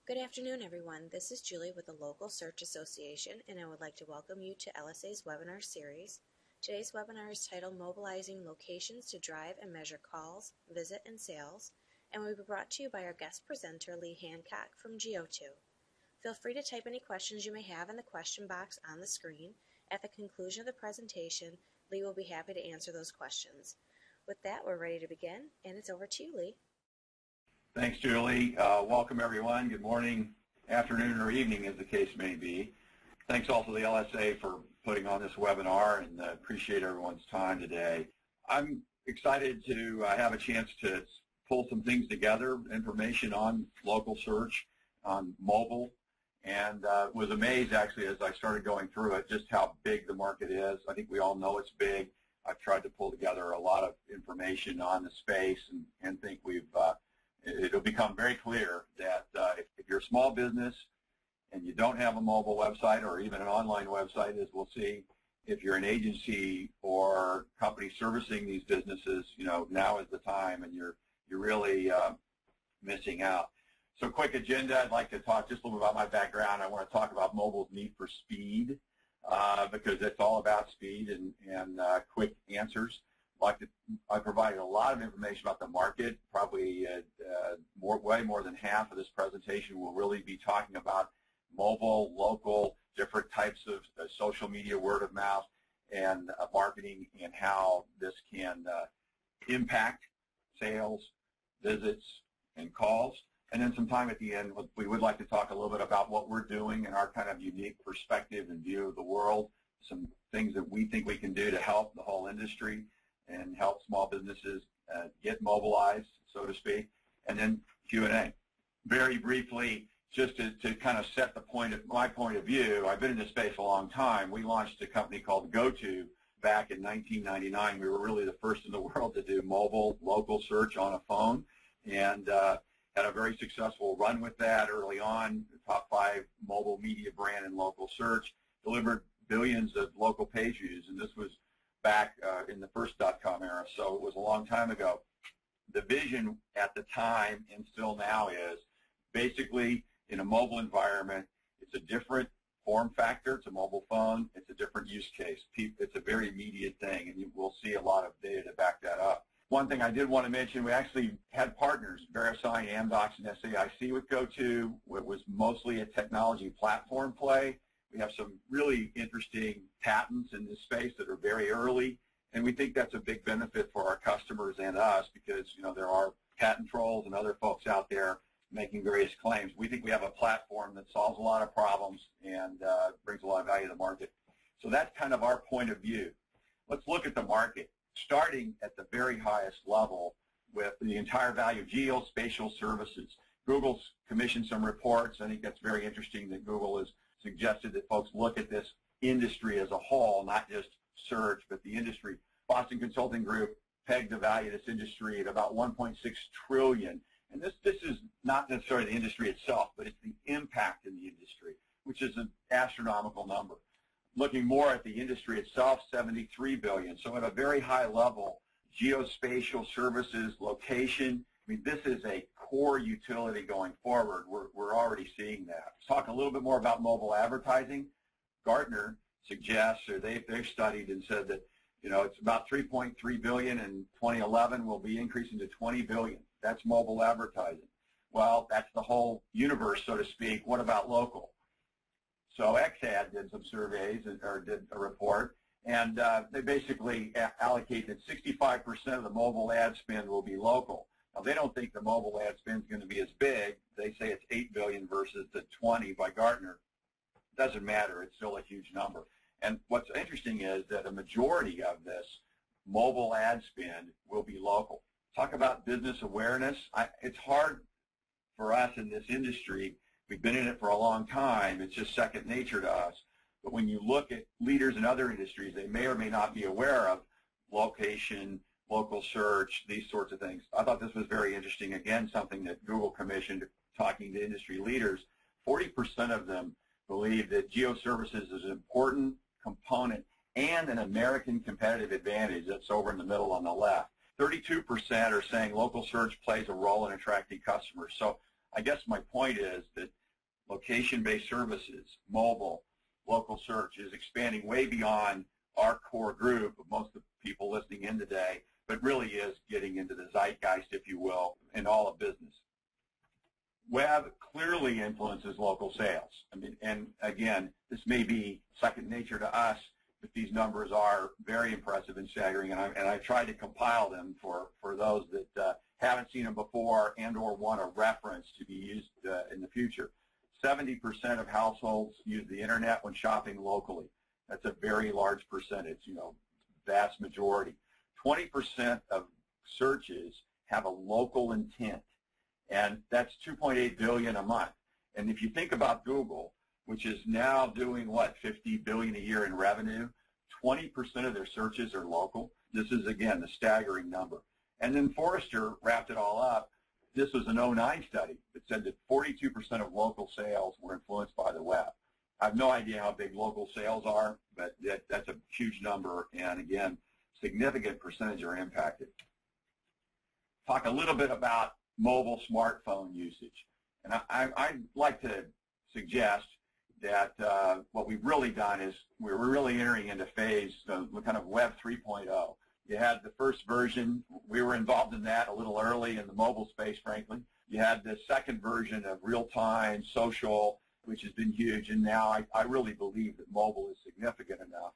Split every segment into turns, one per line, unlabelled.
Good afternoon, everyone. This is Julie with the Local Search Association, and I would like to welcome you to LSA's webinar series. Today's webinar is titled Mobilizing Locations to Drive and Measure Calls, Visit, and Sales, and will be brought to you by our guest presenter, Lee Hancock from Geo.to. Feel free to type any questions you may have in the question box on the screen. At the conclusion of the presentation, Lee will be happy to answer those questions. With that, we're ready to begin, and it's over to you, Lee.
Thanks, Julie. Welcome, everyone. Good morning, afternoon, or evening, as the case may be. Thanks also to the LSA for putting on this webinar, and appreciate everyone's time today. I'm excited to have a chance to pull some things together, information on local search, on mobile, and was amazed, actually, as I started going through it, just how big the market is. I think we all know it's big. I've tried to pull together a lot of information on the space and think it'll become very clear that if you're a small business and you don't have a mobile website or even an online website, as we'll see, if you're an agency or company servicing these businesses, now is the time, and you're really missing out. So, quick agenda. I'd like to talk just a little bit about my background. I want to talk about mobile's need for speed because it's all about speed and quick answers. I provided a lot of information about the market. Probably way more than half of this presentation will really be talking about mobile, local, different types of social media, word of mouth, and marketing, and how this can impact sales, visits, and calls. And then some time at the end, we would like to talk a little bit about what we're doing and our kind of unique perspective and view of the world, some things that we think we can do to help the whole industry and help small businesses get mobilized, so to speak, and then Q&A. Very briefly, just to kind of set my point of view, I've been in this space a long time. We launched a company called geo.to back in 1999. We were really the first in the world to do mobile local search on a phone, and had a very successful run with that early on. The top 5 mobile media brand in local search, delivered billions of local page views, and this was back in the first .com era, so it was a long time ago. The vision at the time and still now is basically in a mobile environment, it's a different form factor. It's a mobile phone. It's a different use case. It's a very immediate thing, and we'll see a lot of data to back that up. One thing I did want to mention, we actually had partners, VeriSign, Amdocs, and SAIC with geo.to. It was mostly a technology platform play. We have some really interesting patents in this space that are very early, and we think that's a big benefit for our customers and us because, there are patent trolls and other folks out there making various claims. We think we have a platform that solves a lot of problems and brings a lot of value to the market. So that's kind of our point of view. Let's look at the market, starting at the very highest level with the entire value of geospatial services. Google's commissioned some reports. I think that's very interesting that Google has suggested that folks look at this industry as a whole, not just search, but the industry. Boston Consulting Group pegged the value of this industry at about $1.6 trillion. And this is not necessarily the industry itself, but it's the impact in the industry, which is an astronomical number. Looking more at the industry itself, $73 billion. So at a very high level, geospatial services, location, this is a core utility going forward. We're already seeing that. Let's talk a little bit more about mobile advertising. Gartner suggests, or they've studied and said that, it's about $3.3 billion in 2011 will be increasing to $20 billion. That's mobile advertising. Well, that's the whole universe, so to speak. What about local? So XAD did some surveys, or did a report, and they basically allocate that 65% of the mobile ad spend will be local. Now, they don't think the mobile ad spend is going to be as big. They say it's $8 billion versus the 20 by Gartner. It doesn't matter. It's still a huge number. And what's interesting is that a majority of this mobile ad spend will be local. Talk about business awareness. It's hard for us in this industry. We've been in it for a long time. It's just second nature to us. But when you look at leaders in other industries, they may or may not be aware of location, local search, these sorts of things. I thought this was very interesting. Again, something that Google commissioned, talking to industry leaders. 40% of them believe that geoservices is an important component and an American competitive advantage. That's over in the middle on the left. 32% are saying local search plays a role in attracting customers. So I guess my point is that location-based services, mobile, local search is expanding way beyond our core group of most of the people listening in today, but really is getting into the zeitgeist, if you will, in all of business. Web clearly influences local sales. I mean, and again, this may be second nature to us, but these numbers are very impressive and staggering, and I tried to compile them for those that haven't seen them before and or want a reference to be used in the future. 70% of households use the internet when shopping locally. That's a very large percentage, vast majority. 20% of searches have a local intent, and that's 2.8 billion a month. And if you think about Google, which is now doing, what, 50 billion a year in revenue, 20% of their searches are local. This is, again, the staggering number. And then Forrester wrapped it all up. This was an 2009 study that said that 42% of local sales were influenced by the web. I have no idea how big local sales are, but that's a huge number, and again, significant percentage are impacted. Talk a little bit about mobile smartphone usage. And I'd like to suggest that what we've really done is we're really entering into phase kind of Web 3.0. You had the first version. We were involved in that a little early in the mobile space, frankly. You had the second version of real-time, social, which has been huge, and now I really believe that mobile is significant enough,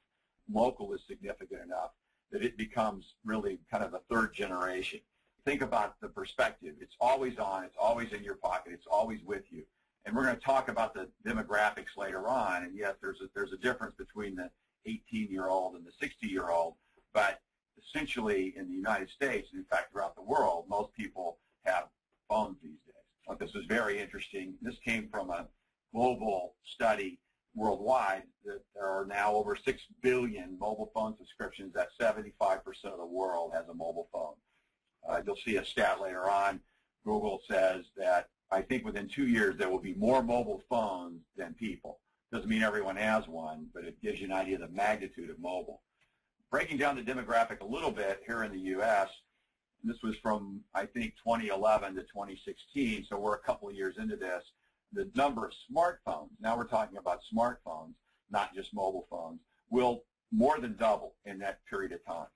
local is significant enough, that it becomes really kind of the third generation. Think about the perspective. It's always on. It's always in your pocket. It's always with you. And we're going to talk about the demographics later on, and yes, there's a difference between the 18-year-old and the 60-year-old, but essentially in the United States, and in fact throughout the world, most people have phones these days. But this was very interesting. This came from a global study worldwide that there are now over 6 billion mobile phone subscriptions. That's 75% of the world has a mobile phone. You'll see a stat later on. Google says that I think within 2 years there will be more mobile phones than people. Doesn't mean everyone has one, but it gives you an idea of the magnitude of mobile. Breaking down the demographic a little bit here in the U.S., this was from, I think, 2011 to 2016, so we're a couple of years into this. The number of smartphones, now we're talking about smartphones, not just mobile phones, will more than double in that period of time.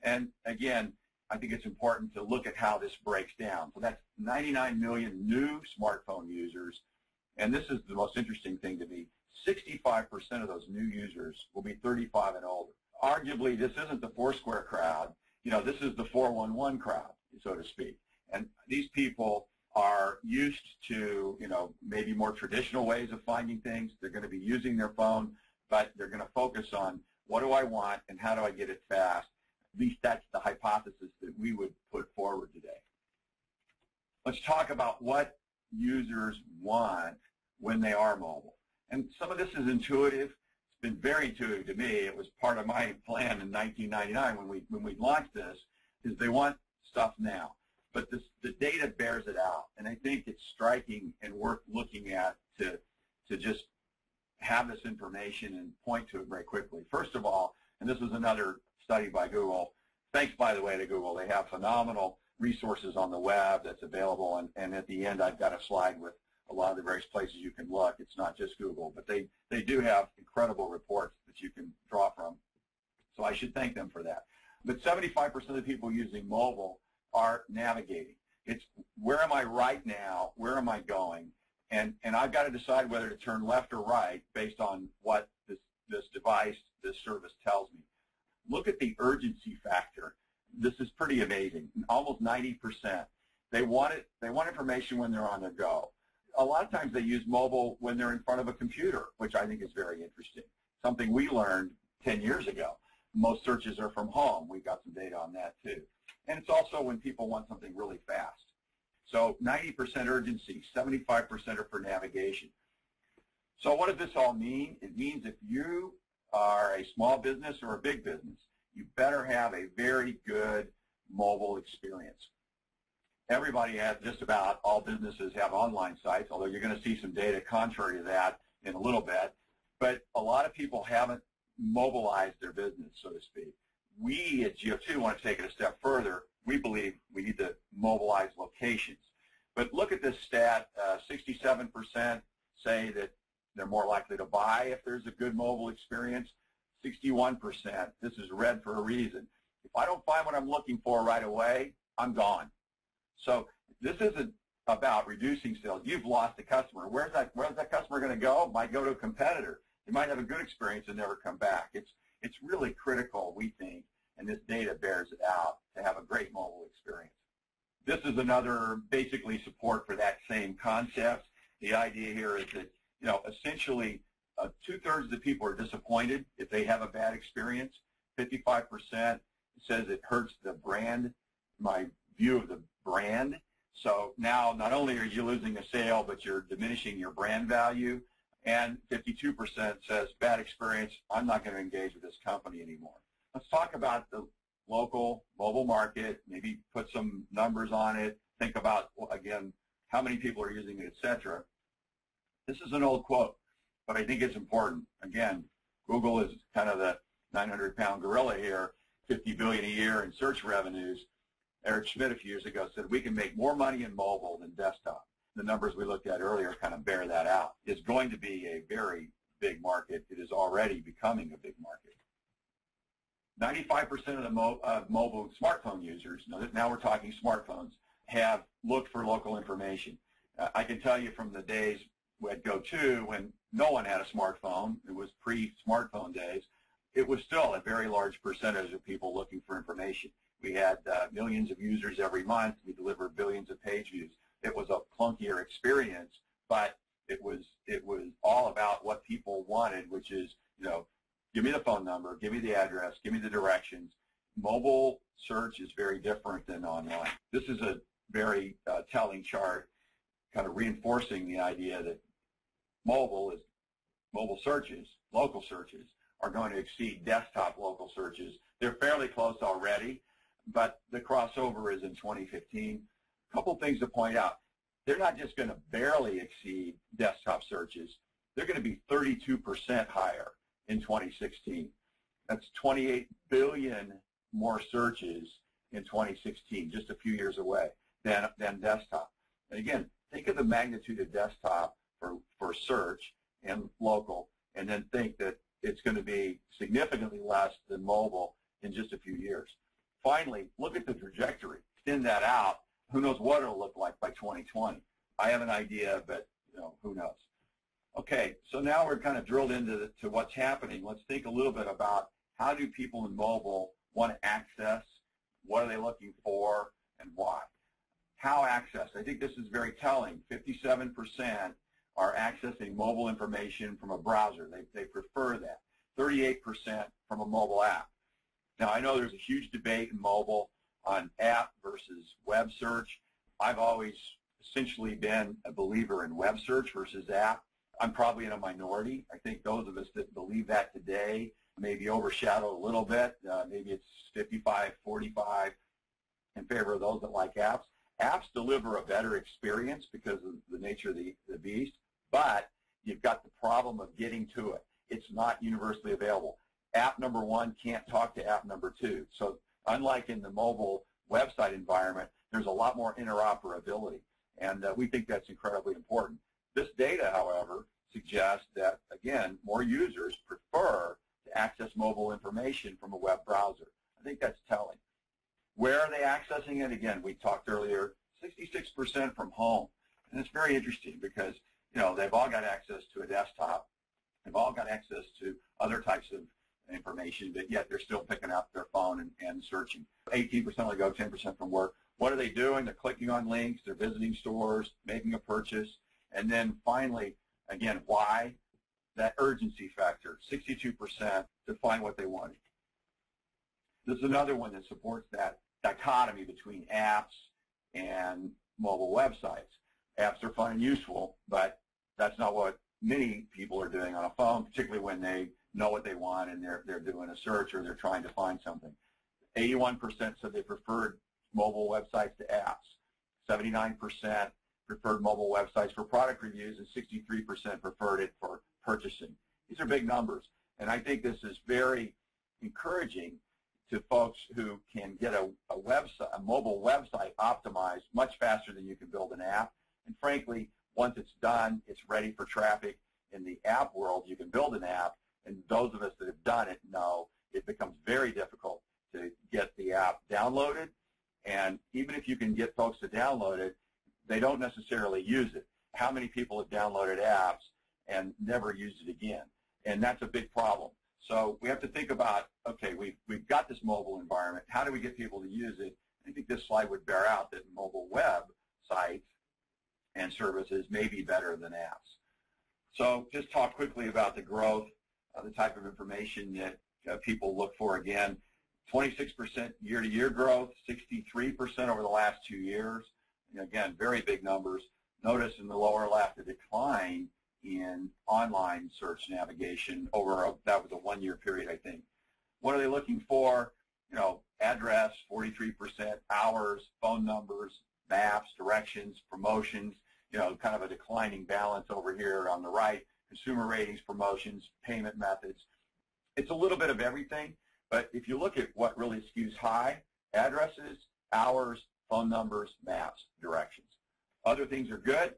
And again, I think it's important to look at how this breaks down. So that's 99 million new smartphone users, and this is the most interesting thing to me. 65% of those new users will be 35 and older. Arguably, this isn't the Foursquare crowd. This is the 411 crowd, so to speak. And these people are used to, maybe more traditional ways of finding things. They're going to be using their phone, but they're going to focus on what do I want and how do I get it fast. At least that's the hypothesis that we would put forward today. Let's talk about what users want when they are mobile. And some of this is intuitive. It's been very intuitive to me. It was part of my plan in 1999 when we launched this, is they want stuff now. But the data bears it out, and I think it's striking and worth looking at to just have this information and point to it very quickly. First of all, and this is another study by Google. Thanks, by the way, to Google. They have phenomenal resources on the web that's available, and at the end I've got a slide with a lot of the various places you can look. It's not just Google, but they do have incredible reports that you can draw from. So I should thank them for that. But 75% of the people using mobile are navigating. It's where am I right now, where am I going, and I've got to decide whether to turn left or right based on what this device, this service tells me. Look at the urgency factor. This is pretty amazing. Almost 90%. They want information when they're on the go. A lot of times they use mobile when they're in front of a computer, which I think is very interesting. Something we learned 10 years ago. Most searches are from home. We've got some data on that too. And it's also when people want something really fast. So 90% urgency, 75% are for navigation. So what does this all mean? It means if you are a small business or a big business, you better have a very good mobile experience. Everybody has, just about all businesses have online sites, although you're going to see some data contrary to that in a little bit. But a lot of people haven't mobilized their business, so to speak. We at Geo.to want to take it a step further. We believe we need to mobilize locations. But look at this stat, 67% say that they're more likely to buy if there's a good mobile experience. 61%, this is red for a reason. If I don't find what I'm looking for right away, I'm gone. So this isn't about reducing sales. You've lost a customer. Where's that customer going to go? Might go to a competitor. They might have a good experience and never come back. It's really critical, we think, and this data bears it out, to have a great mobile experience. This is another basically support for that same concept. The idea here is that, essentially 2/3 of the people are disappointed if they have a bad experience. 55% says it hurts the brand, my view of the brand. So now not only are you losing a sale, but you're diminishing your brand value. And 52% says, bad experience, I'm not going to engage with this company anymore. Let's talk about the local mobile market, maybe put some numbers on it, think about, again, how many people are using it, etc. This is an old quote, but I think it's important. Again, Google is kind of the 900-pound gorilla here, $50 billion a year in search revenues. Eric Schmidt a few years ago said we can make more money in mobile than desktop. The numbers we looked at earlier kind of bear that out. It's going to be a very big market. It is already becoming a big market. 95% of the mobile smartphone users, now we're talking smartphones, have looked for local information. I can tell you from the days at geo.to when no one had a smartphone, it was pre-smartphone days, it was still a very large percentage of people looking for information. We had millions of users every month. We delivered billions of page views. It was a clunkier experience, but it was all about what people wanted, which is, give me the phone number, give me the address, give me the directions. Mobile search is very different than online. This is a very telling chart, kind of reinforcing the idea that mobile searches, local searches, are going to exceed desktop local searches. They're fairly close already, but the crossover is in 2015. A couple things to point out. They're not just going to barely exceed desktop searches. They're going to be 32% higher in 2016. That's 28 billion more searches in 2016, just a few years away, than desktop. And again, think of the magnitude of desktop for search and local, and then think that it's going to be significantly less than mobile in just a few years. Finally, look at the trajectory. Extend that out. Who knows what it'll look like by 2020? I have an idea, but who knows? Okay, so now we're kind of drilled into what's happening. Let's think a little bit about how do people in mobile want to access, what are they looking for, and why. How access? I think this is very telling. 57% are accessing mobile information from a browser. They prefer that. 38% from a mobile app. Now, I know there's a huge debate in mobile on app versus web search. I've always essentially been a believer in web search versus app. I'm probably in a minority. I think those of us that believe that today may be overshadowed a little bit. Maybe it's 55-45 in favor of those that like apps. Apps deliver a better experience because of the nature of the beast, but you've got the problem of getting to it. It's not universally available. App number one can't talk to app number two. So unlike in the mobile website environment, there's a lot more interoperability, and we think that's incredibly important. This data, however, suggests that, again, more users prefer to access mobile information from a web browser. I think that's telling. Where are they accessing it? Again, we talked earlier, 66% from home. And it's very interesting because, they've all got access to a desktop. They've all got access to other types of information, but yet they're still picking up their phone and searching. 18% only go, 10% from work. What are they doing? They're clicking on links. They're visiting stores, making a purchase. And then finally, again, why? That urgency factor, 62% to find what they wanted. This is another one that supports that dichotomy between apps and mobile websites. Apps are fun and useful, but that's not what many people are doing on a phone, particularly when they know what they want and they're doing a search or they're trying to find something. 81% said they preferred mobile websites to apps. 79% preferred mobile websites for product reviews, and 63% preferred it for purchasing. These are big numbers, and I think this is very encouraging to folks who can get a mobile website optimized much faster than you can build an app. And frankly, once it's done, it's ready for traffic. In the app world, you can build an app, and those of us that have done it know it becomes very difficult to get the app downloaded, and even if you can get folks to download it, they don't necessarily use it. How many people have downloaded apps and never used it again? And that's a big problem. So we have to think about, okay, we've got this mobile environment. How do we get people to use it? I think this slide would bear out that mobile web sites and services may be better than apps. So just talk quickly about the growth, the type of information that people look for. Again, 26% year-to-year growth, 63% over the last 2 years. And again, very big numbers. Notice in the lower left a decline in online search navigation over that was a 1-year period, I think. What are they looking for? You know, address, 43%, hours, phone numbers, maps, directions, promotions, you know, kind of a declining balance over here on the right, consumer ratings, promotions, payment methods. It's a little bit of everything, but if you look at what really skews high, addresses, hours, phone numbers, maps, directions. Other things are good.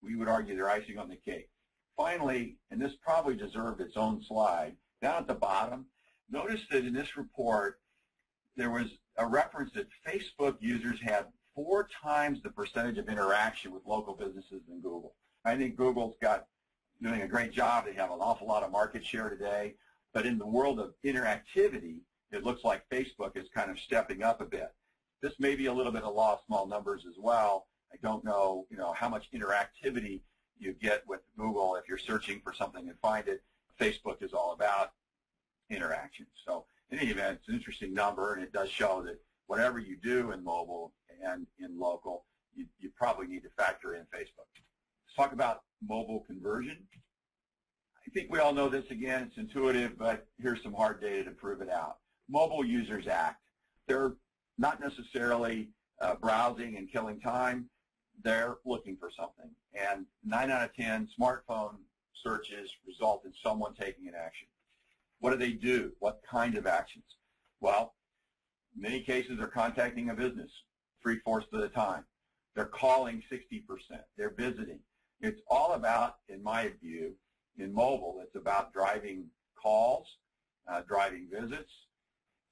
We would argue they're icing on the cake. Finally, and this probably deserved its own slide, down at the bottom, notice that in this report there was a reference that Facebook users had 4 times the percentage of interaction with local businesses than Google. I think Google's doing a great job. They have an awful lot of market share today, but in the world of interactivity, it looks like Facebook is kind of stepping up a bit. This may be a little bit of law of small numbers as well. I don't know, how much interactivity you get with Google if you're searching for something and find it. Facebook is all about interaction. So in any event, it's an interesting number, and it does show that whatever you do in mobile and in local, you probably need to factor in Facebook. Let's talk about mobile conversion. I think we all know this. Again, it's intuitive, but here's some hard data to prove it out. Mobile users act. They're not necessarily browsing and killing time. They're looking for something. And 9 out of 10 smartphone searches result in someone taking an action. What do they do? What kind of actions? Well, in many cases, they're contacting a business 3/4 of the time. They're calling 60%. They're visiting. It's all about, in my view, in mobile, it's about driving calls, driving visits,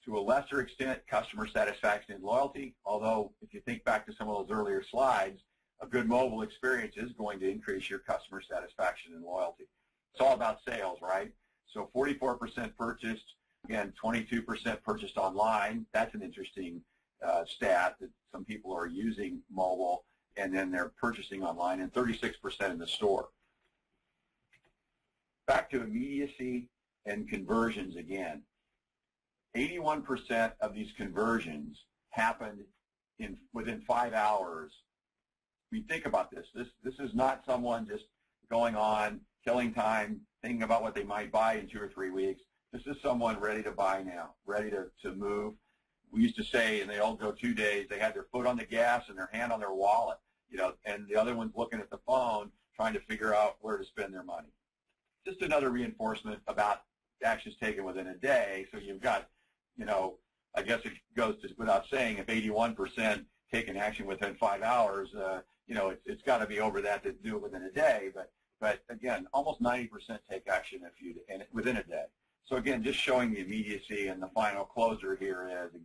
to a lesser extent, customer satisfaction and loyalty, although if you think back to some of those earlier slides, a good mobile experience is going to increase your customer satisfaction and loyalty. It's all about sales, right? So 44% purchased, again, 22% purchased online. That's an interesting stat that some people are using mobile and then they're purchasing online, and 36% in the store. Back to immediacy and conversions again. 81% of these conversions happened within 5 hours. I mean, think about this. This is not someone just going on, killing time, thinking about what they might buy in 2 or 3 weeks. This is someone ready to buy now, ready to move. We used to say in the old go-to days, they had their foot on the gas and their hand on their wallet, and the other one's looking at the phone, trying to figure out where to spend their money. Just another reinforcement about actions taken within a day. So you've got, I guess it goes without saying, if 81% take an action within 5 hours, it's got to be over that to do it within a day. But again, almost 90% take action within a day. So again, just showing the immediacy, and the final closer here is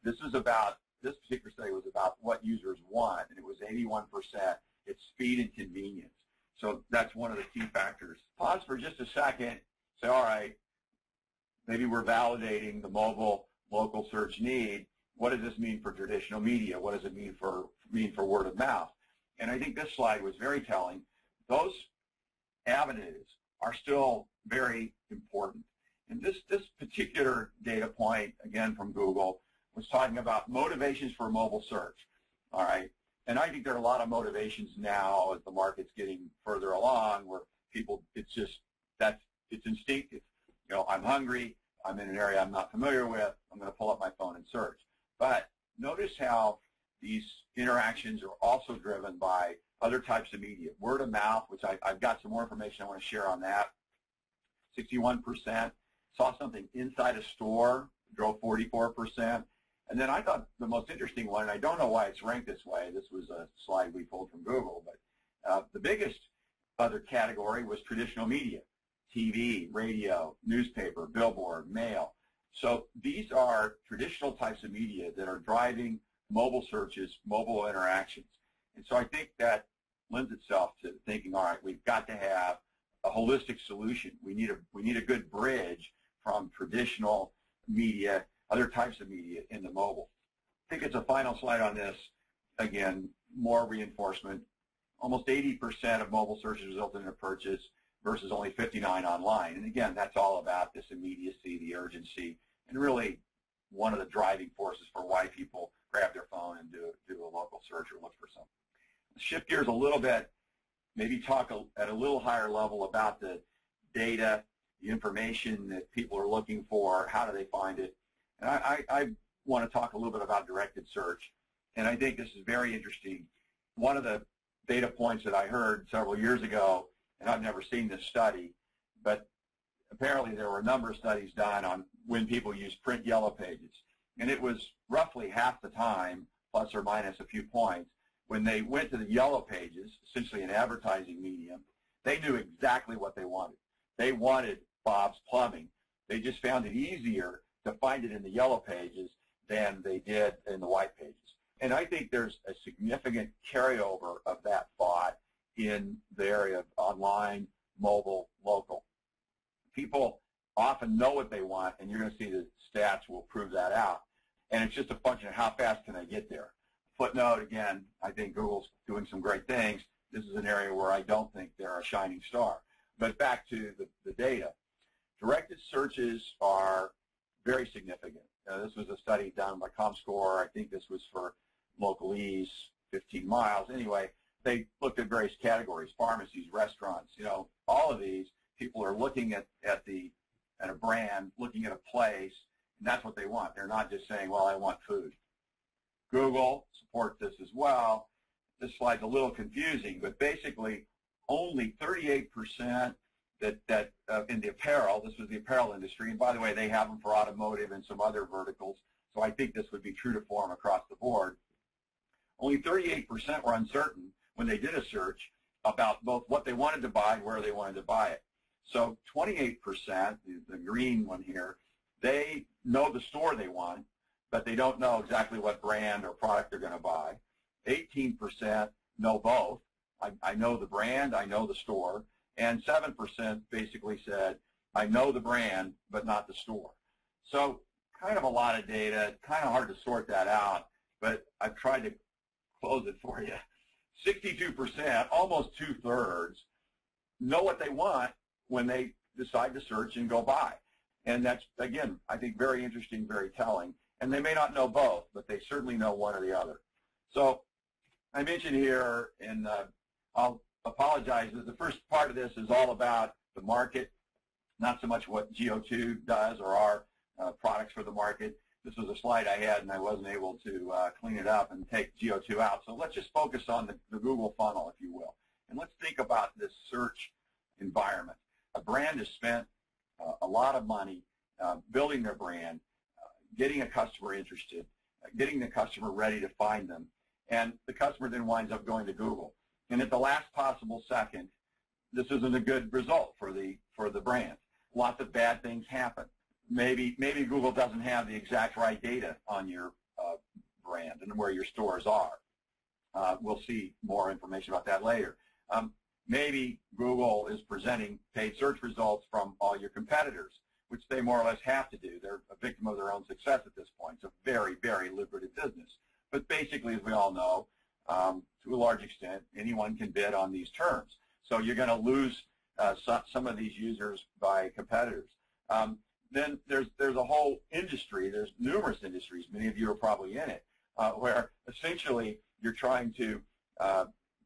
this particular study was about what users want, and it was 81%. It's speed and convenience. So that's one of the key factors. Pause for just a second. Say, all right, maybe we're validating the mobile local search need. What does this mean for traditional media? What does it mean for word of mouth? And I think this slide was very telling. Those avenues are still very important. And this particular data point, again from Google, was talking about motivations for mobile search. All right. And I think there are a lot of motivations now as the market's getting further along where people, it's instinctive. I'm hungry, I'm in an area I'm not familiar with, I'm going to pull up my phone and search. But notice how these interactions are also driven by other types of media. Word of mouth, which I've got some more information I want to share on that. 61%. Saw something inside a store, drove 44%. And then I thought the most interesting one, and I don't know why it's ranked this way, this was a slide we pulled from Google, but The biggest other category was traditional media, TV, radio, newspaper, billboard, mail. So these are traditional types of media that are driving mobile searches, mobile interactions. And so I think that lends itself to thinking, all right, we've got to have a holistic solution. We need a good bridge from traditional media, other types of media into mobile. I think it's a final slide on this. Again, more reinforcement. Almost 80% of mobile searches result in a purchase versus only 59 online. And again, that's all about this immediacy, the urgency, and really one of the driving forces for why people grab their phone and do a local search or look for something. Shift gears a little bit, maybe talk at a little higher level about the data, the information that people are looking for, how do they find it. And I want to talk a little bit about directed search, and I think this is very interesting. One of the data points that I heard several years ago, and I've never seen this study, but apparently there were a number of studies done on when people use print yellow pages, and it was roughly half the time, plus or minus a few points, when they went to the yellow pages, essentially an advertising medium, they knew exactly what they wanted. They wanted Bob's Plumbing. They just found it easier to find it in the yellow pages than they did in the white pages. And I think there's a significant carryover of that thought in the area of online, mobile, local. People often know what they want, and you're going to see the stats will prove that out. And it's just a function of how fast can I get there. Footnote, again, I think Google's doing some great things. This is an area where I don't think they're a shining star. But back to the data. Directed searches are very significant. This was a study done by ComScore. I think this was for localese, 15 miles. Anyway, they looked at various categories, pharmacies, restaurants, all of these. People are looking at a brand, looking at a place, and that's what they want. They're not just saying, well, I want food. Google supports this as well. This slide's a little confusing, but basically only 38% that in the apparel, this was the apparel industry, and by the way, they have them for automotive and some other verticals, so I think this would be true to form across the board. Only 38% were uncertain when they did a search about both what they wanted to buy and where they wanted to buy it. So 28%, the green one here, they know the store they want, but they don't know exactly what brand or product they're going to buy. 18% know both. I know the brand, I know the store. And 7% basically said, I know the brand, but not the store. So kind of a lot of data, kind of hard to sort that out, but I've tried to close it for you. 62%, almost two-thirds, know what they want when they decide to search and go buy. And that's, again, I think very interesting, very telling. And they may not know both, but they certainly know one or the other. So I mentioned here, and I'll apologize, that the first part of this is all about the market, not so much what Geo.to does or our products for the market. This was a slide I had, and I wasn't able to clean it up and take Geo.to out. So let's just focus on the Google funnel, if you will. And let's think about this search environment. A brand has spent a lot of money building their brand, getting a customer interested, getting the customer ready to find them, and the customer then winds up going to Google. And at the last possible second, this isn't a good result for the brand. Lots of bad things happen. Maybe Google doesn't have the exact right data on your brand and where your stores are. We'll see more information about that later. Maybe Google is presenting paid search results from all your competitors, which they more or less have to do. They're a victim of their own success at this point. It's a very, very lucrative business. But basically, as we all know, to a large extent, anyone can bid on these terms. So you're going to lose some of these users by competitors. Then there's a whole industry. There's numerous industries. Many of you are probably in it, where essentially you're trying to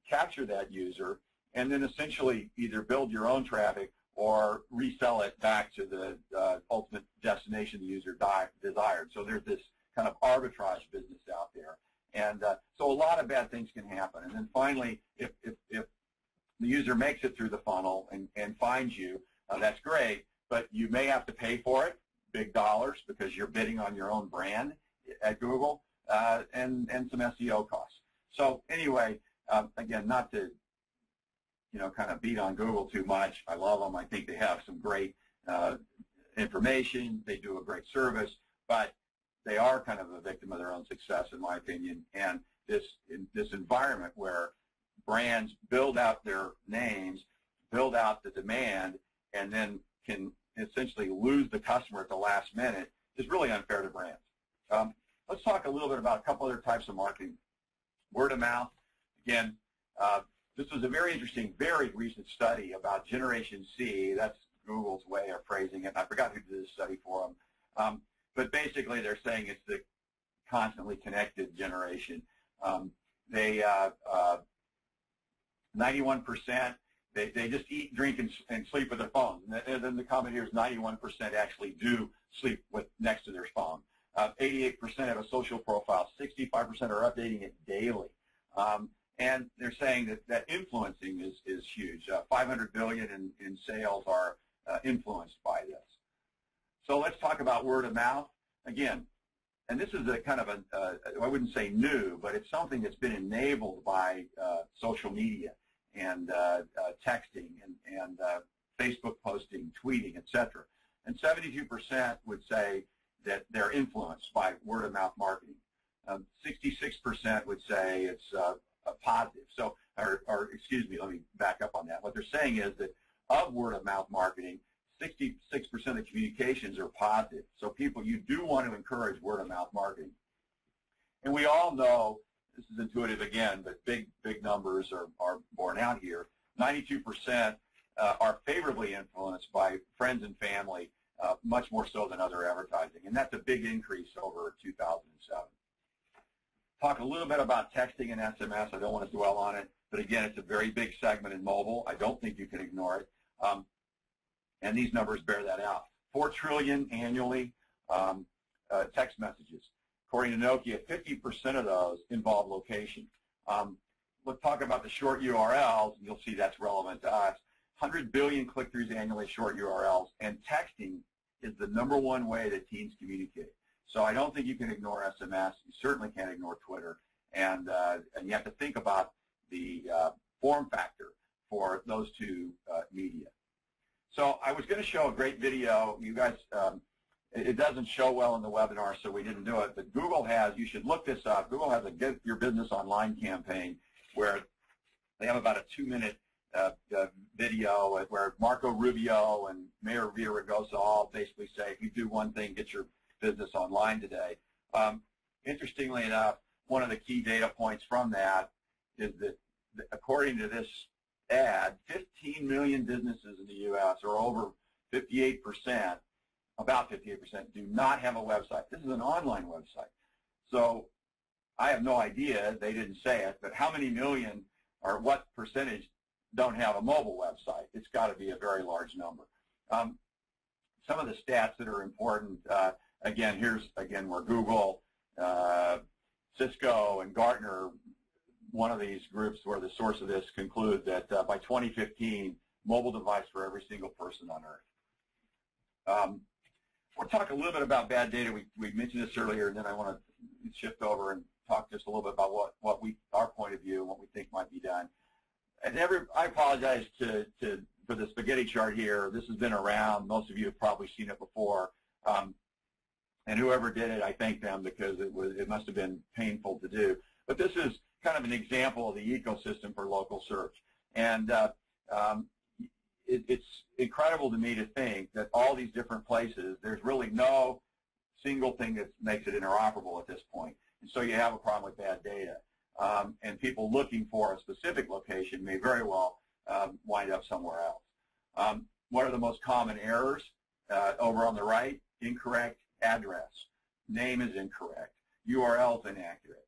capture that user and then essentially either build your own traffic or resell it back to the ultimate destination the user desired. So there's this kind of arbitrage business out there. And so a lot of bad things can happen. And then finally, if the user makes it through the funnel and finds you, that's great, but you may have to pay for it, big dollars, because you're bidding on your own brand at Google, and some SEO costs. So anyway, again, not to kind of beat on Google too much. I love them. I think they have some great information. They do a great service, but they are kind of a victim of their own success, in my opinion. And in this environment where brands build out their names, build out the demand, and then can essentially lose the customer at the last minute is really unfair to brands. Let's talk a little bit about a couple other types of marketing. Word of mouth. Again, this was a very interesting, very recent study about Generation C. That's Google's way of phrasing it. I forgot who did this study for them. But basically, they're saying it's the constantly connected generation. 91%, they just eat, drink, and sleep with their phones. And then the comment here is 91% actually do sleep next to their phone. 88% have a social profile. 65% are updating it daily. And they're saying that influencing is huge. $500 billion in sales are influenced by this. So let's talk about word of mouth. Again, and this is a kind of I wouldn't say new, but it's something that's been enabled by social media and texting and Facebook posting, tweeting, etc. And 72% would say that they're influenced by word of mouth marketing. 66% would say it's a positive. So, or excuse me, let me back up on that. What they're saying is that of word of mouth marketing, 66% of communications are positive. So people, you do want to encourage word of mouth marketing. And we all know, this is intuitive again, but big numbers are borne out here. 92% are favorably influenced by friends and family, much more so than other advertising. And that's a big increase over 2007. Talk a little bit about texting and SMS. I don't want to dwell on it, but again, it's a very big segment in mobile. I don't think you can ignore it. And these numbers bear that out. 4 trillion annually text messages. According to Nokia, 50% of those involve location. Let's talk about the short URLs, and you'll see that's relevant to us. 100 billion click-throughs annually, short URLs, and texting is the #1 way that teens communicate. So I don't think you can ignore SMS. You certainly can't ignore Twitter. And you have to think about the form factor for those two media. So I was going to show a great video. You guys, it doesn't show well in the webinar, so we didn't do it. But Google has, you should look this up, Google has a Get Your Business Online campaign where they have about a 2-minute video where Marco Rubio and Mayor Villaraigosa all basically say, if you do one thing, get your business online today. Interestingly enough, one of the key data points from that is that according to this ad, 15 million businesses in the U.S., or over 58%, about 58%, do not have a website. This is an online website. So I have no idea, they didn't say it, but how many million or what percentage don't have a mobile website? It's got to be a very large number. Some of the stats that are important, again, here's where Google, Cisco, and Gartner, one of these groups where the source of this conclude that by 2015, mobile device for every single person on Earth. We'll talk a little bit about bad data. We mentioned this earlier, and then I want to shift over and talk just a little bit about our point of view and what we think might be done. And I apologize for the spaghetti chart here. This has been around. Most of you have probably seen it before. And whoever did it, I thank them because it must have been painful to do. But this is kind of an example of the ecosystem for local search. And it's incredible to me to think that all these different places, there's really no single thing that makes it interoperable at this point. And so you have a problem with bad data. And people looking for a specific location may very well wind up somewhere else. What are the most common errors? Over on the right, incorrect address. Name is incorrect. URL is inaccurate.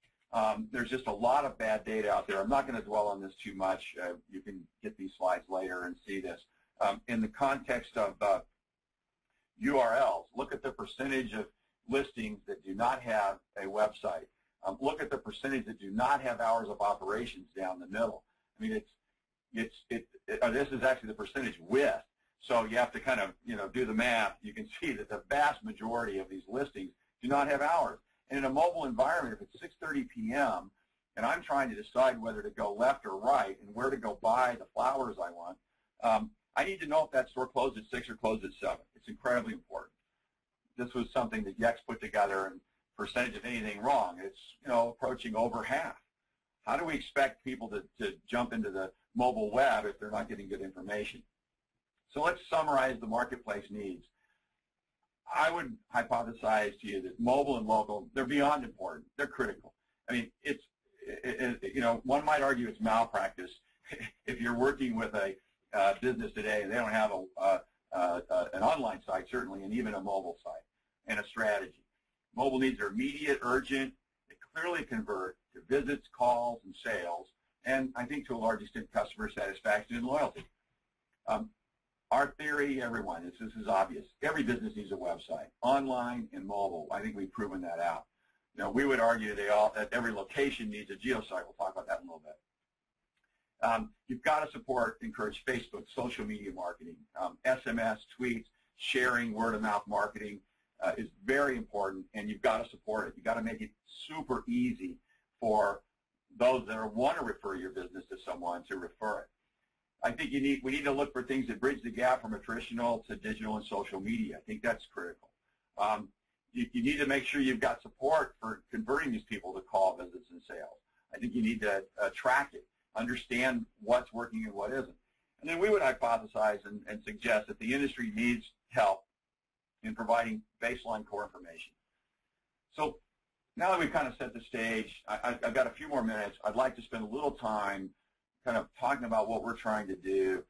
There's just a lot of bad data out there. I'm not going to dwell on this too much. You can get these slides later and see this. In the context of URLs, look at the percentage of listings that do not have a website. Look at the percentage that do not have hours of operations down the middle. I mean, this is actually the percentage with. So you have to kind of, do the math. You can see that the vast majority of these listings do not have hours. And in a mobile environment, if it's 6:30 p.m. and I'm trying to decide whether to go left or right and where to go buy the flowers I want, I need to know if that store closed at 6 or closed at 7. It's incredibly important. This was something that Yex put together, and percentage of anything wrong, it's approaching over half. How do we expect people to jump into the mobile web if they're not getting good information? So let's summarize the marketplace needs. I would hypothesize to you that mobile and local, they're beyond important. They're critical. I mean, one might argue it's malpractice if you're working with a business today and they don't have an online site, certainly, and even a mobile site and a strategy. Mobile needs are immediate, urgent. They clearly convert to visits, calls, and sales, and I think to a large extent customer satisfaction and loyalty. Our theory, everyone, this is obvious. Every business needs a website, online and mobile. I think we've proven that out. We would argue that every location needs a geo site. We'll talk about that in a little bit. You've got to encourage Facebook, social media marketing, SMS, tweets, sharing, word-of-mouth marketing is very important, and you've got to support it. You've got to make it super easy for those that want to refer your business to someone to refer it. I think we need to look for things that bridge the gap from traditional to digital and social media. I think that's critical. You need to make sure you've got support for converting these people to call visits and sales. I think you need to track it, understand what's working and what isn't. And then we would hypothesize and suggest that the industry needs help in providing baseline core information. So now that we've kind of set the stage, I've got a few more minutes. I'd like to spend a little time kind of talking about what we're trying to do.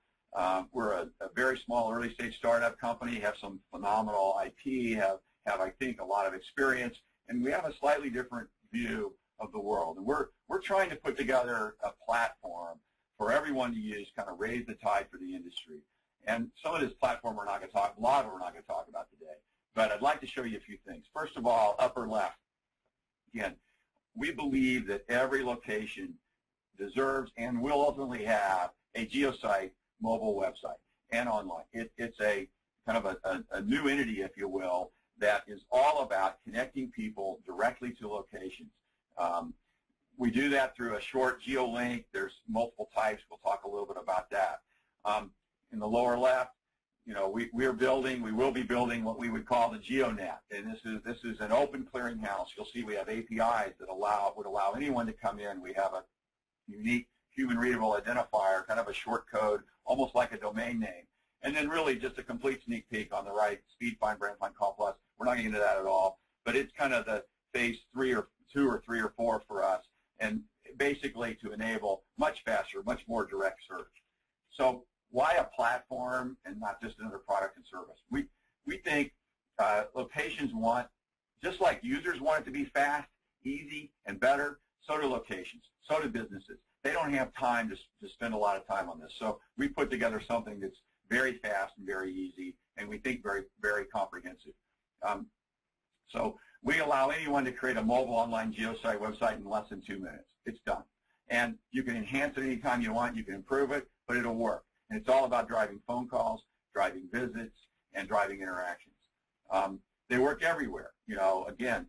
We're a very small early-stage startup company, have some phenomenal IP, have I think, a lot of experience, and we have a slightly different view of the world. And we're trying to put together a platform for everyone to use, kind of raise the tide for the industry. And some of this platform we're not going to talk, a lot of it we're not going to talk about today. But I'd like to show you a few things. First of all, upper left, again, we believe that every location deserves and will ultimately have a Geo Site mobile website and online. It's a kind of a new entity, if you will, that is all about connecting people directly to locations. We do that through a short geo link. There's multiple types. We'll talk a little bit about that. In the lower left, we will be building what we would call the GeoNet, and this is an open clearinghouse. You'll see we have APIs that would allow anyone to come in. We have a unique human-readable identifier, kind of a short code, almost like a domain name. And then really just a complete sneak peek on the right, Speed Find, Brand Find, Call Plus. We're not getting into that at all, but it's kind of the phase 3 or 2 or 3 or 4 for us, and basically to enable much faster, much more direct search. So why a platform and not just another product and service? We think locations want, just like users want it to be fast, easy, and better, so do locations, so do businesses. They don't have time to spend a lot of time on this. So we put together something that's very fast and very easy, and we think very, very comprehensive. So we allow anyone to create a mobile online geosite website in less than 2 minutes. It's done. And you can enhance it anytime you want. You can improve it, but it'll work. And it's all about driving phone calls, driving visits, and driving interactions. They work everywhere. Again,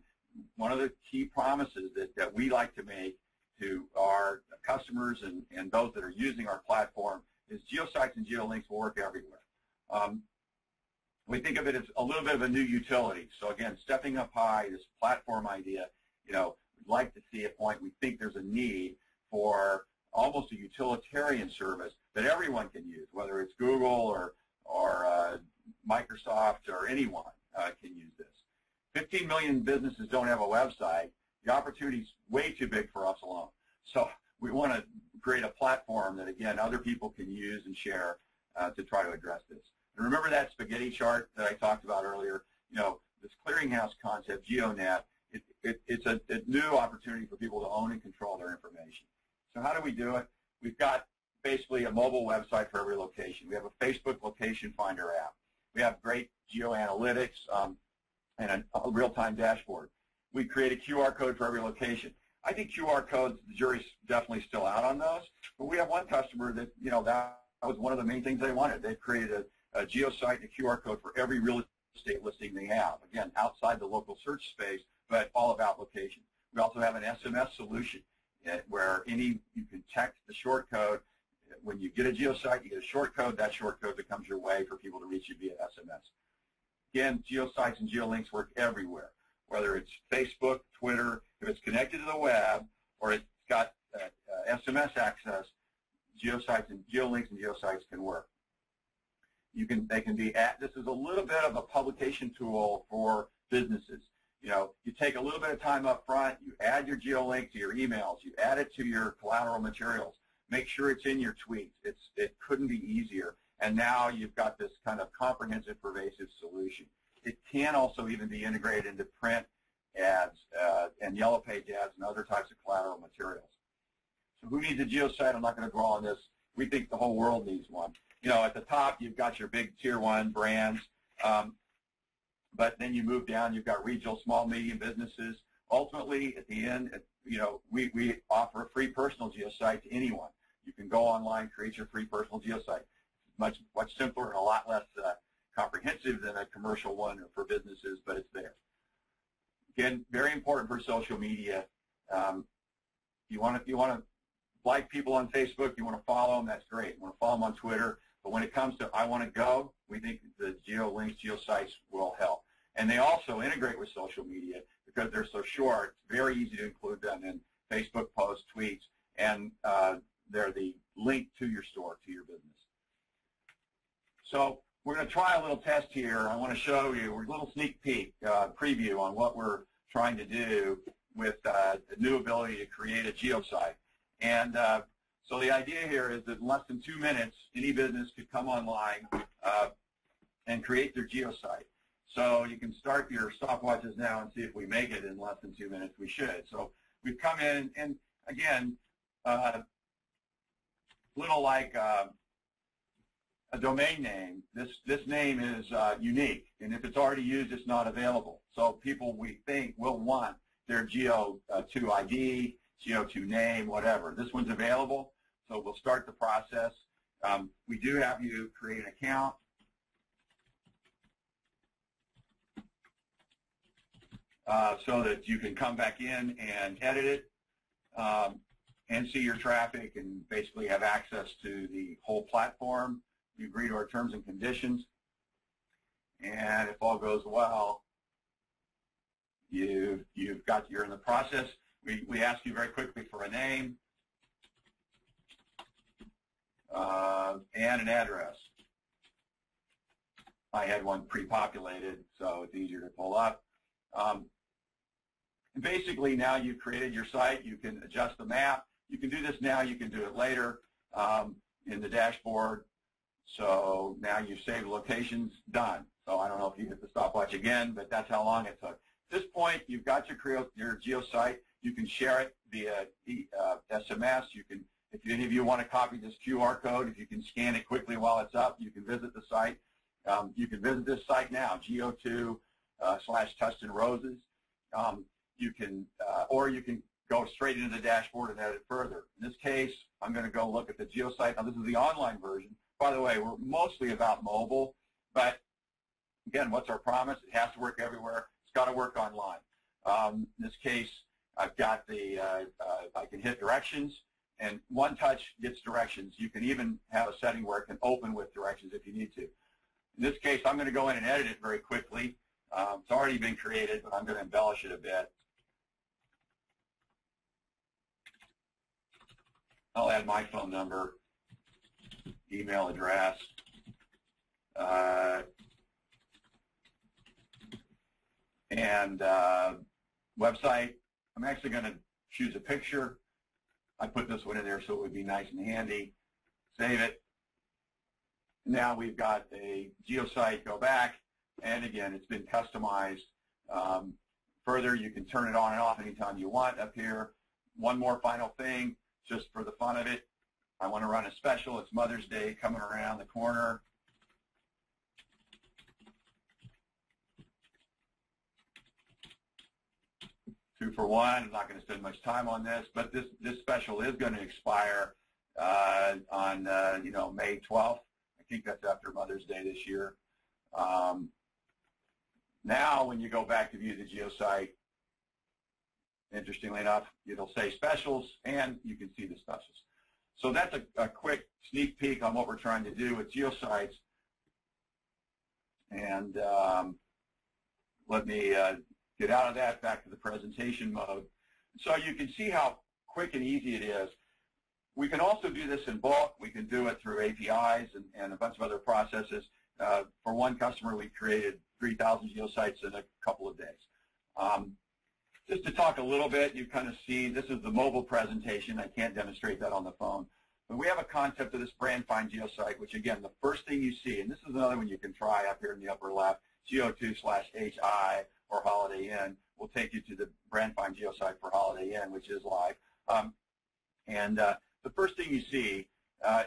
one of the key promises that we like to make to our customers and those that are using our platform is geosites and geolinks will work everywhere. We think of it as a little bit of a new utility. So again, stepping up high, this platform idea, we'd like to see a point. We think there's a need for almost a utilitarian service that everyone can use, whether it's Google or Microsoft or anyone can use this. 15 million businesses don't have a website. The opportunity's way too big for us alone. So we want to create a platform that, again, other people can use and share to try to address this. And remember that spaghetti chart that I talked about earlier? This clearinghouse concept, GeoNet, it's a new opportunity for people to own and control their information. So how do we do it? We've got basically a mobile website for every location. We have a Facebook location finder app. We have great geo-analytics and a real-time dashboard. We create a QR code for every location. I think QR codes, the jury's definitely still out on those, but we have one customer that, that was one of the main things they wanted. They've created a geo site and a QR code for every real estate listing they have. Again, outside the local search space, but all about location. We also have an SMS solution. where you can text the shortcode. When you get a Geo Site, you get a shortcode. That shortcode becomes your way for people to reach you via SMS. Again, Geo Sites and Geo Links work everywhere, whether it's Facebook, Twitter. If it's connected to the web or it's got SMS access, Geo Sites and Geo Links and Geo Sites can work. They can be this is a little bit of a publication tool for businesses. You take a little bit of time up front, you add your GeoLink to your emails, you add it to your collateral materials, make sure it's in your tweets. It couldn't be easier. And now you've got this kind of comprehensive, pervasive solution. It can also even be integrated into print ads and yellow page ads and other types of collateral materials. So who needs a GeoSite? I'm not going to dwell on this. We think the whole world needs one. At the top, you've got your big tier 1 brands. But then you move down, you've got regional, small, medium businesses. Ultimately, at the end, we offer a free personal GeoSite to anyone. You can go online, create your free personal GeoSite. Much simpler and a lot less comprehensive than a commercial one for businesses, but it's there. Again, very important for social media. You want to like people on Facebook, you want to follow them, that's great. You want to follow them on Twitter. But when it comes to I want to go, we think the GeoLinks, GeoSites will help. And they also integrate with social media because they're so short. It's very easy to include them in Facebook posts, tweets, and they're the link to your store, to your business. So we're going to try a little test here. I want to show you a little sneak peek preview on what we're trying to do with the new ability to create a GeoSite. And so the idea here is that in less than 2 minutes, any business could come online and create their GeoSite. So you can start your stopwatches now and see if we make it in less than 2 minutes. We should. So we've come in, and again, little like a domain name, this name is unique, and if it's already used, it's not available. So people, we think, will want their Geo.to ID, Geo.to name, whatever. This one's available, so we'll start the process. We do have you create an account. So that you can come back in and edit it and see your traffic and basically have access to the whole platform. You agree to our terms and conditions. And if all goes well, you're in the process. We ask you very quickly for a name and an address. I had one pre-populated, so it's easier to pull up. Basically, now you've created your site. You can adjust the map. You can do this now. You can do it later in the dashboard. So now you've saved locations. Done. So I don't know if you hit the stopwatch again, but that's how long it took. At this point, you've got your GeoSite. You can share it via SMS. You can, if any of you want to copy this QR code, if you can scan it quickly while it's up, you can visit the site. You can visit this site now, geo.to /Tustin Roses. You can, or you can go straight into the dashboard and edit further. In this case, I'm going to go look at the GeoSite. Now, this is the online version. By the way, we're mostly about mobile, but again, what's our promise? It has to work everywhere. It's got to work online. In this case, I've got the, I can hit directions, and one touch gets directions. You can even have a setting where it can open with directions if you need to. In this case, I'm going to go in and edit it very quickly. It's already been created, but I'm going to embellish it a bit. I'll add my phone number, email address, and website. I'm actually going to choose a picture. I put this one in there so it would be nice and handy. Save it. Now we've got a GeoSite. Go back, and again, it's been customized. Further, you can turn it on and off anytime you want up here. One more final thing, just for the fun of it. I want to run a special. It's Mother's Day coming around the corner. Two for one. I'm not going to spend much time on this, but this special is going to expire on May 12th. I think that's after Mother's Day this year. Now, when you go back to view the GeoSite, Interestingly enough, it'll say specials, and you can see the specials. So that's a quick sneak peek on what we're trying to do with Geo Sites. And let me get out of that, back to the presentation mode. So you can see how quick and easy it is. We can also do this in bulk. We can do it through APIs and a bunch of other processes. For one customer, we created 3,000 Geo Sites in a couple of days. Just to talk a little bit, you kind of see, this is the mobile presentation. I can't demonstrate that on the phone. But we have a concept of this brand find Geo Site, which again, the first thing you see, and this is another one you can try up here in the upper left, geo.to/HI or Holiday Inn will take you to the brand find Geo Site for Holiday Inn, which is live. The first thing you see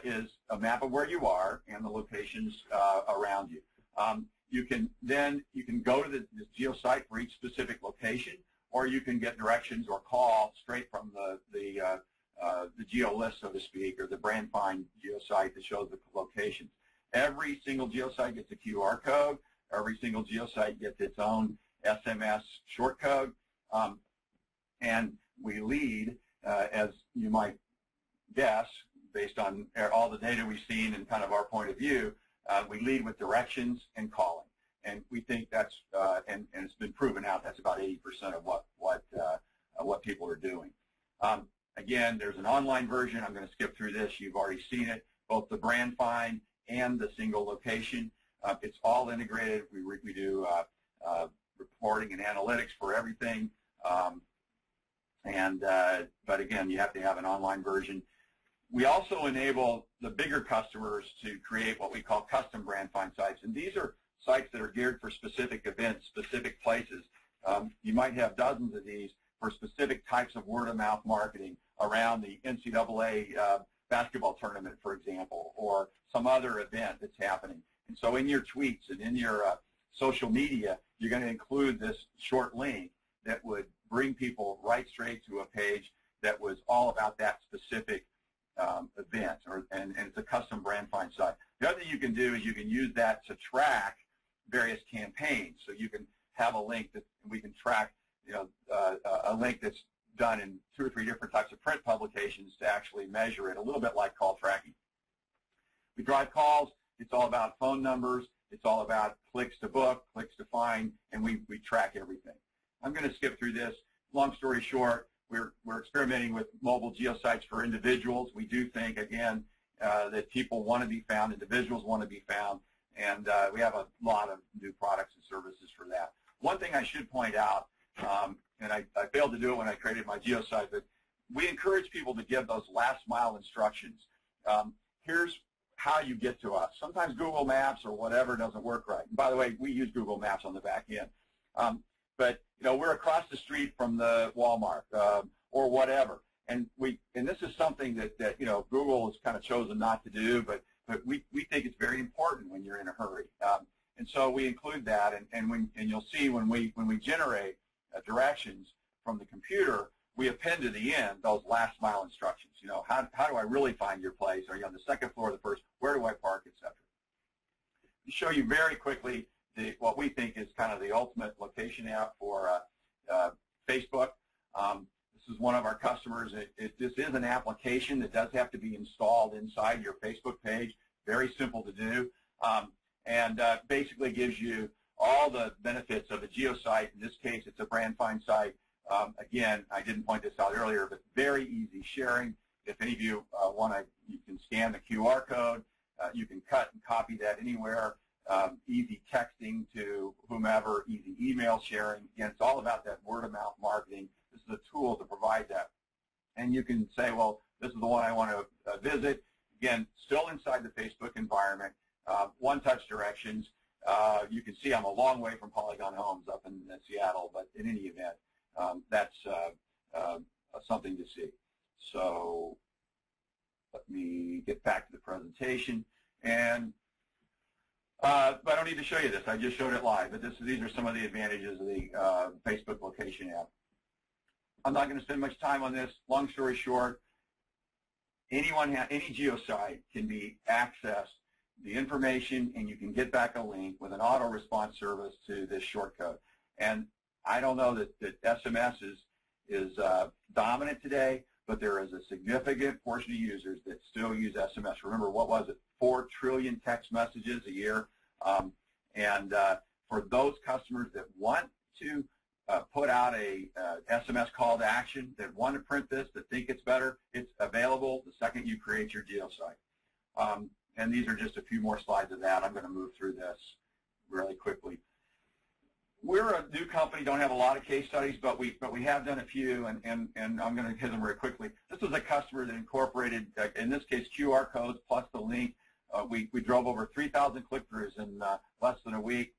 is a map of where you are and the locations around you. You can go to this Geo Site for each specific location, or you can get directions or call straight from the Geo list, so to speak, or the brand find Geo Site that shows the locations. Every single Geo Site gets a QR code. Every single Geo Site gets its own SMS shortcode. And we lead, as you might guess, based on all the data we've seen and kind of our point of view, we lead with directions and calling. And we think that's, and it's been proven out, that's about 80% of what people are doing. Again, there's an online version. I'm going to skip through this. You've already seen it, both the brand find and the single location. It's all integrated. We do reporting and analytics for everything. But again, you have to have an online version. We also enable the bigger customers to create what we call custom brand find sites. And these are sites that are geared for specific events, specific places. You might have dozens of these for specific types of word-of-mouth marketing around the NCAA basketball tournament, for example, or some other event that's happening. And so in your tweets and in your social media, you're going to include this short link that would bring people right straight to a page that was all about that specific event, and it's a custom brand find site. The other thing you can do is you can use that to track various campaigns. So you can have a link that we can track, a link that's done in 2 or 3 different types of print publications to actually measure it, a little bit like call tracking. We drive calls. It's all about phone numbers. It's all about clicks to book, clicks to find, and we track everything. I'm going to skip through this. Long story short, we're experimenting with mobile Geo Sites for individuals. We do think, again, that people want to be found, individuals want to be found, and we have a lot of new products and services for that. One thing I should point out, and I failed to do it when I created my Geo Site, but we encourage people to give those last mile instructions. Here's how you get to us. Sometimes Google Maps or whatever doesn't work right. And by the way, we use Google Maps on the back end. But we're across the street from the Walmart or whatever, and this is something that Google has kind of chosen not to do, but we think it's very important when you're in a hurry, and so we include that, and you'll see when we generate directions from the computer, we append to the end those last mile instructions. How do I really find your place? Are you on the second floor or the first? Where do I park, etc. To show you very quickly what we think is kind of the ultimate location app for Facebook. This is one of our customers. This is an application that does have to be installed inside your Facebook page. Very simple to do, and basically gives you all the benefits of a Geo Site. In this case, it's a brand find site. Again, I didn't point this out earlier, but very easy sharing. If any of you want to, you can scan the QR code. You can cut and copy that anywhere. Easy texting to whomever, easy email sharing. Again, it's all about that word-of-mouth marketing. This is a tool to provide that. And you can say, well, this is the one I want to visit. Again, still inside the Facebook environment, one-touch directions. You can see I'm a long way from Polygon Homes up in Seattle, but in any event, that's something to see. So let me get back to the presentation. And but I don't need to show you this. I just showed it live. But these are some of the advantages of the Facebook location app. I'm not going to spend much time on this. Long story short, any Geo Site can be accessed, the information, and you can get back a link with an auto response service to this shortcode. And I don't know that SMS dominant today, but there is a significant portion of users that still use SMS. Remember, what was it? 4 trillion text messages a year. For those customers that want to put out a SMS call to action, that want to print this, that think it's better, it's available the second you create your Geo Site. And these are just a few more slides of that. I'm going to move through this really quickly. We're a new company, don't have a lot of case studies, but we have done a few, and I'm going to hit them very quickly. This was a customer that incorporated, in this case, QR codes plus the link. We drove over 3,000 click-throughs in less than a week,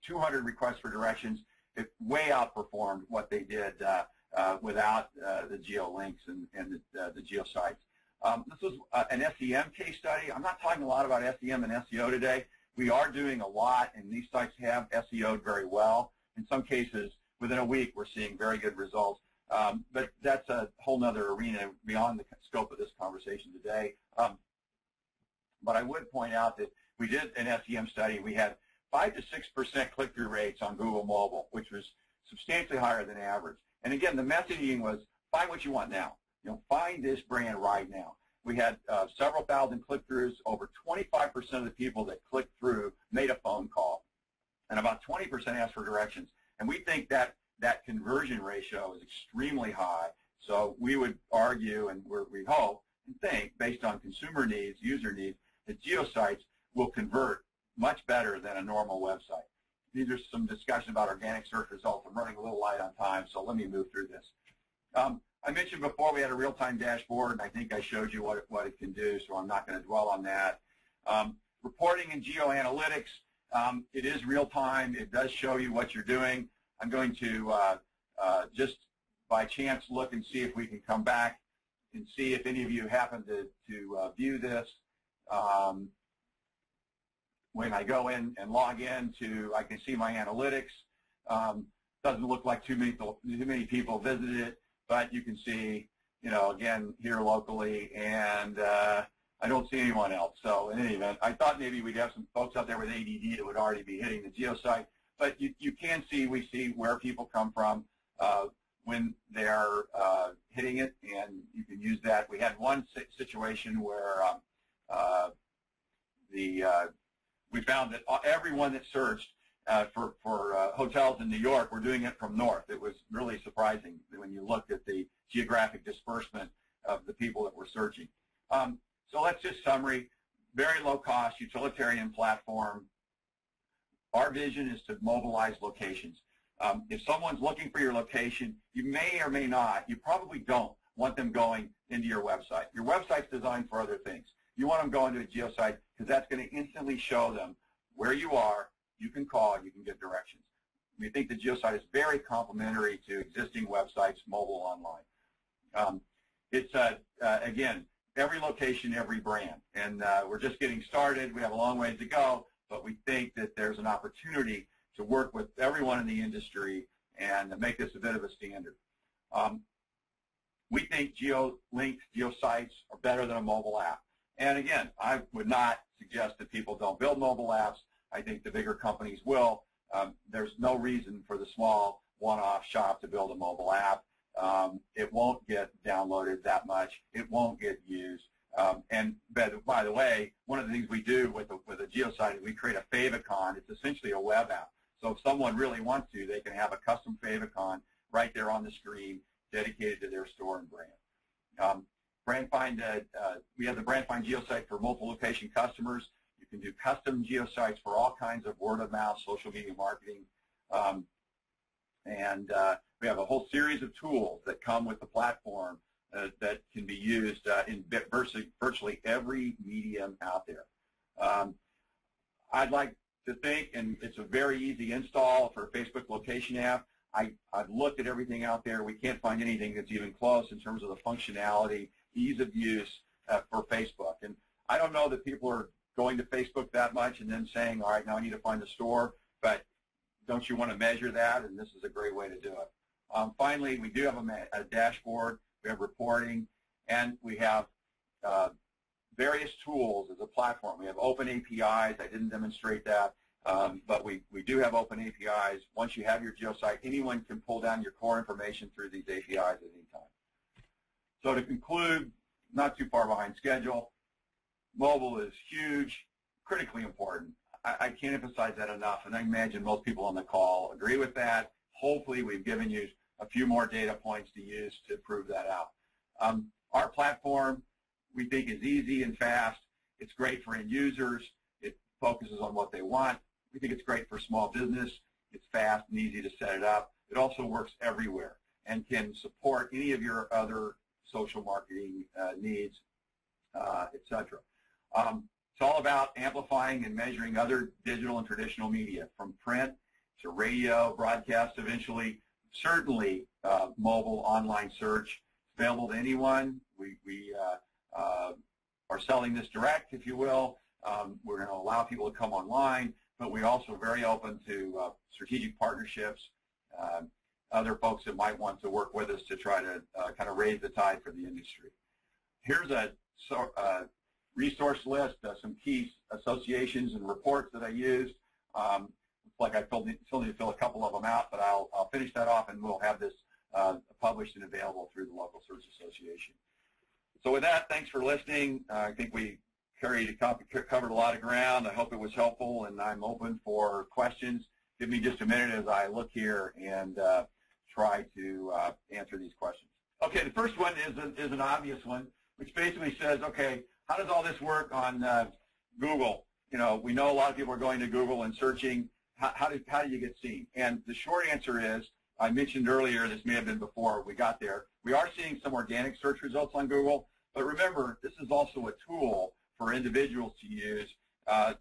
200 requests for directions. It way outperformed what they did without the geo links and the geo sites. This was an SEM case study. I'm not talking a lot about SEM and SEO today. We are doing a lot, and these sites have SEO'd very well. In some cases, within a week, we're seeing very good results. But that's a whole other arena beyond the scope of this conversation today. But I would point out that we did an SEM study. We had 5 to 6% click-through rates on Google Mobile, which was substantially higher than average. And again, the messaging was, find what you want now. Find this brand right now. We had several thousand click-throughs. Over 25% of the people that clicked through made a phone call, and about 20% asked for directions. And we think that that conversion ratio is extremely high. So we would argue, and we hope and think, based on consumer needs, user needs, that geo sites will convert much better than a normal website. These are some discussion about organic search results. I'm running a little light on time, so let me move through this. I mentioned before we had a real-time dashboard, and I think I showed you what it can do, so I'm not going to dwell on that. Reporting in geo analytics, it is real-time. It does show you what you're doing. I'm going to just by chance look and see if we can come back and see if any of you happen to view this. When I go in and log in I can see my analytics. Doesn't look like too many people visited it, but you can see, again, here locally, and I don't see anyone else. So in any event, I thought maybe we'd have some folks out there with ADD that would already be hitting the geo site, but we see where people come from when they're hitting it, and you can use that. We had one situation where we found that everyone that searched for hotels in New York were doing it from north. It was really surprising when you looked at the geographic disbursement of the people that were searching. So let's just summary. Very low cost, utilitarian platform. Our vision is to mobilize locations. If someone's looking for your location, you may or may not, you probably don't want them going into your website. Your website's designed for other things. You want them going to a geo site because that's going to instantly show them where you are. You can call, you can get directions. We think the geo site is very complementary to existing websites, mobile, online. It's, again, every location, every brand. And we're just getting started. We have a long ways to go, but we think that there's an opportunity to work with everyone in the industry and make this a bit of a standard. We think geo links, geo sites are better than a mobile app. And again, I would not suggest that people don't build mobile apps. I think the bigger companies will. There's no reason for the small one-off shop to build a mobile app. It won't get downloaded that much. It won't get used. And by the way, one of the things we do with a geo site is we create a favicon. It's essentially a web app. So if someone really wants to, they can have a custom favicon right there on the screen dedicated to their store and brand. We have the BrandFind Geo Site for multiple location customers. You can do custom geo sites for all kinds of word-of-mouth, social media marketing. We have a whole series of tools that come with the platform that can be used in virtually every medium out there. I'd like to think, and it's a very easy install for a Facebook location app. I've looked at everything out there. We can't find anything that's even close in terms of the functionality, ease of use for Facebook. And I don't know that people are going to Facebook that much and then saying, all right, now I need to find the store, but don't you want to measure that? And this is a great way to do it. Finally, we do have a dashboard. We have reporting, and we have various tools as a platform. We have open APIs. I didn't demonstrate that. But we do have open APIs. Once you have your Geo Site, anyone can pull down your core information through these APIs at any time. So to conclude, not too far behind schedule, mobile is huge, critically important. I can't emphasize that enough, and I imagine most people on the call agree with that. Hopefully we've given you a few more data points to use to prove that out. Our platform, we think, is easy and fast. It's great for end users. It focuses on what they want. We think it's great for small business. It's fast and easy to set it up. It also works everywhere and can support any of your other social marketing needs, etc. It's all about amplifying and measuring other digital and traditional media, from print to radio, broadcast eventually, certainly mobile online search. It's available to anyone. We are selling this direct, if you will. We're going to allow people to come online, but we're also very open to strategic partnerships, other folks that might want to work with us to try to kind of raise the tide for the industry. Here's a resource list, some key associations and reports that I used. Looks like I still need to fill a couple of them out, but I'll finish that off and we'll have this published and available through the local search association. So with that, thanks for listening. I think we covered a lot of ground. I hope it was helpful, and I'm open for questions. Give me just a minute as I look here and try to answer these questions. Okay, the first one is an obvious one, which basically says, okay, how does all this work on Google? You know, we know a lot of people are going to Google and searching. How do you get seen? And the short answer is, I mentioned earlier, this may have been before we got there, we are seeing some organic search results on Google, but remember, this is also a tool for individuals to use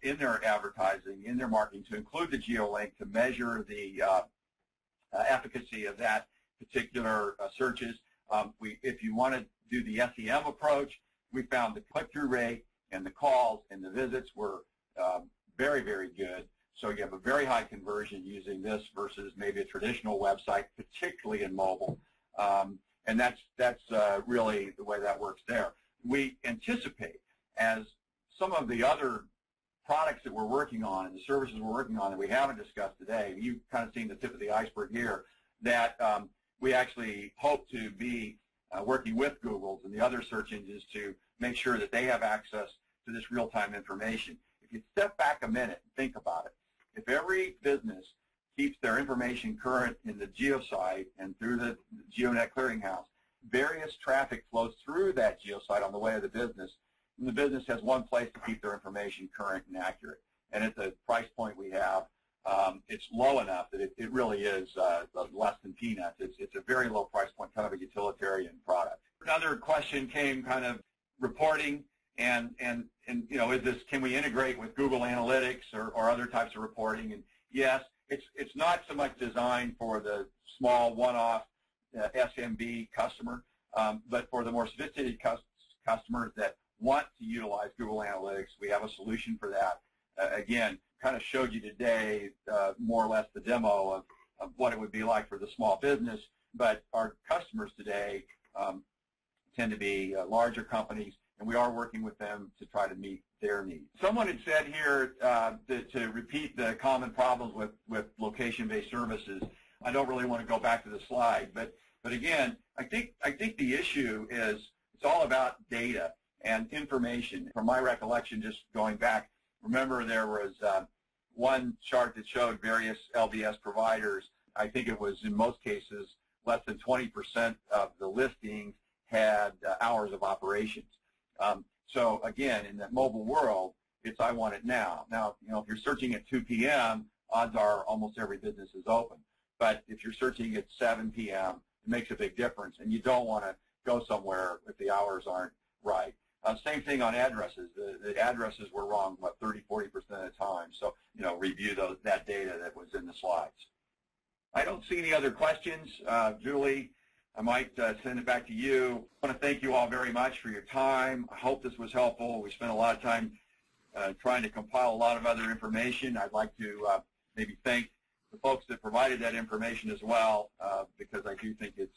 in their advertising, in their marketing, to include the geo-link to measure the efficacy of that particular searches. If you want to do the SEM approach, we found the click-through rate and the calls and the visits were very, very good. So you have a very high conversion using this versus maybe a traditional website, particularly in mobile. And that's really the way that works there. We anticipate, as some of the other products that we're working on and the services we're working on that we haven't discussed today, you've kind of seen the tip of the iceberg here, that we actually hope to be working with Google's and the other search engines to make sure that they have access to this real-time information. If you step back a minute and think about it, if every business keeps their information current in the Geo Site and through the GeoNet clearinghouse, various traffic flows through that Geo Site on the way of the business, and the business has one place to keep their information current and accurate. And at the price point we have, it's low enough that it really is less than peanuts. It's a very low price point, kind of a utilitarian product. Another question came kind of reporting and you know, can we integrate with Google Analytics or other types of reporting? And yes, it's not so much designed for the small one-off SMB customer, but for the more sophisticated customers that want to utilize Google Analytics, we have a solution for that. Again, kind of showed you today more or less the demo of what it would be like for the small business, but our customers today tend to be larger companies, and we are working with them to try to meet their needs. Someone had said here to repeat the common problems with location-based services. I don't really want to go back to the slide, but again, I think the issue is it's all about data and information. From my recollection, just going back, remember there was one chart that showed various LBS providers. I think it was in most cases less than 20% of the listings had hours of operations. So again, in that mobile world, it's I want it now. Now, you know, if you're searching at 2 p.m., odds are almost every business is open. But if you're searching at 7 p.m., it makes a big difference, and you don't want to go somewhere if the hours aren't right. Same thing on addresses. The addresses were wrong, what, 30–40% of the time. So, you know, review that data that was in the slides. I don't see any other questions. Julie, I might send it back to you. I want to thank you all very much for your time. I hope this was helpful. We spent a lot of time trying to compile a lot of other information. I'd like to maybe thank the folks that provided that information as well, because I do think it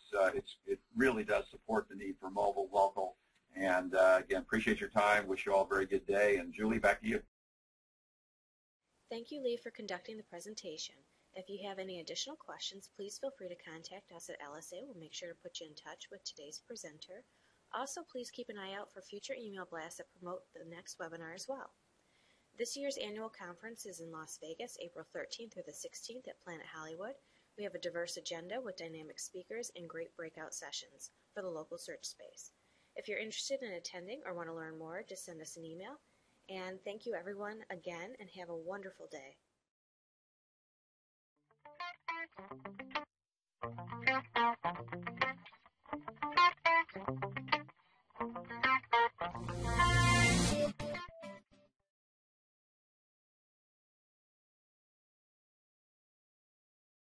really does support the need for mobile, local. And again, appreciate your time. Wish you all a very good day. And Julie, back to you.
Thank you, Lee, for conducting the presentation. If you have any additional questions, please feel free to contact us at LSA. We'll make sure to put you in touch with today's presenter. Also, please keep an eye out for future email blasts that promote the next webinar as well. This year's annual conference is in Las Vegas, April 13th through the 16th at Planet Hollywood. We have a diverse agenda with dynamic speakers and great breakout sessions for the local search space. If you're interested in attending or want to learn more, just send us an email. And thank you everyone again, and have a wonderful day.